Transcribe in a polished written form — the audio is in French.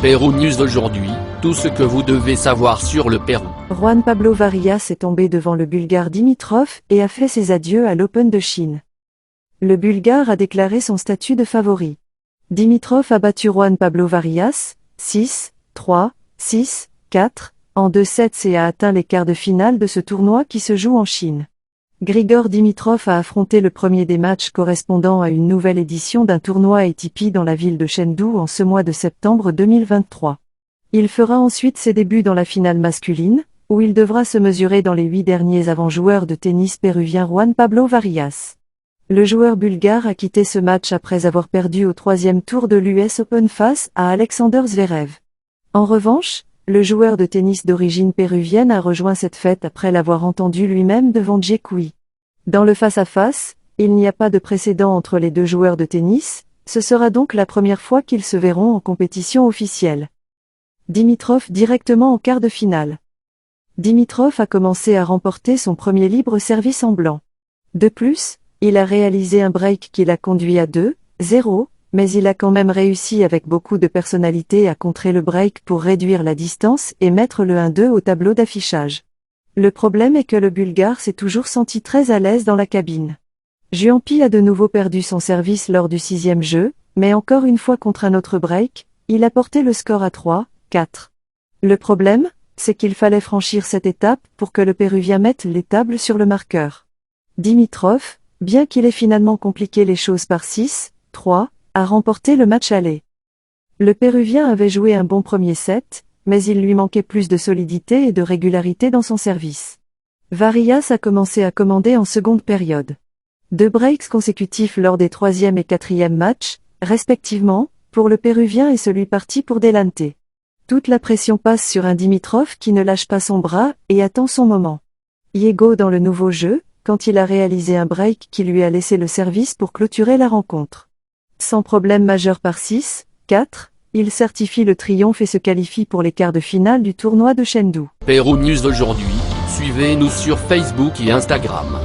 Pérou News aujourd'hui, tout ce que vous devez savoir sur le Pérou. Juan Pablo Varillas est tombé devant le Bulgare Dimitrov et a fait ses adieux à l'Open de Chine. Le Bulgare a déclaré son statut de favori. Dimitrov a battu Juan Pablo Varillas, 6, 3, 6, 4, en 2 sets et a atteint les quarts de finale de ce tournoi qui se joue en Chine. Grigor Dimitrov a affronté le premier des matchs correspondant à une nouvelle édition d'un tournoi ATP dans la ville de Chengdu en ce mois de septembre 2023. Il fera ensuite ses débuts dans la finale masculine, où il devra se mesurer dans les 8 derniers avant joueur de tennis péruvien Juan Pablo Varillas. Le joueur bulgare a quitté ce match après avoir perdu au 3e tour de l'US Open face à Alexander Zverev. En revanche, le joueur de tennis d'origine péruvienne a rejoint cette fête après l'avoir entendu lui-même devant Jie Kui. Dans le face-à-face, il n'y a pas de précédent entre les deux joueurs de tennis, ce sera donc la première fois qu'ils se verront en compétition officielle. Dimitrov directement en quart de finale. Dimitrov a commencé à remporter son premier libre service en blanc. De plus, il a réalisé un break qui l'a conduit à 2-0, mais il a quand même réussi avec beaucoup de personnalité à contrer le break pour réduire la distance et mettre le 1-2 au tableau d'affichage. Le problème est que le Bulgare s'est toujours senti très à l'aise dans la cabine. Juanpi a de nouveau perdu son service lors du 6e jeu, mais encore une fois contre un autre break, il a porté le score à 3-4. Le problème, c'est qu'il fallait franchir cette étape pour que le Péruvien mette les tables sur le marqueur. Dimitrov, bien qu'il ait finalement compliqué les choses par 6-3, a remporté le match aller. Le Péruvien avait joué un bon premier set, mais il lui manquait plus de solidité et de régularité dans son service. Varillas a commencé à commander en seconde période. 2 breaks consécutifs lors des 3e et 4e matchs, respectivement, pour le Péruvien et celui parti pour Delante. Toute la pression passe sur un Dimitrov qui ne lâche pas son bras et attend son moment. Yego dans le nouveau jeu, quand il a réalisé un break qui lui a laissé le service pour clôturer la rencontre. Sans problème majeur par 6-4, il certifie le triomphe et se qualifie pour les quarts de finale du tournoi de Chengdu. Pérou News aujourd'hui, suivez-nous sur Facebook et Instagram.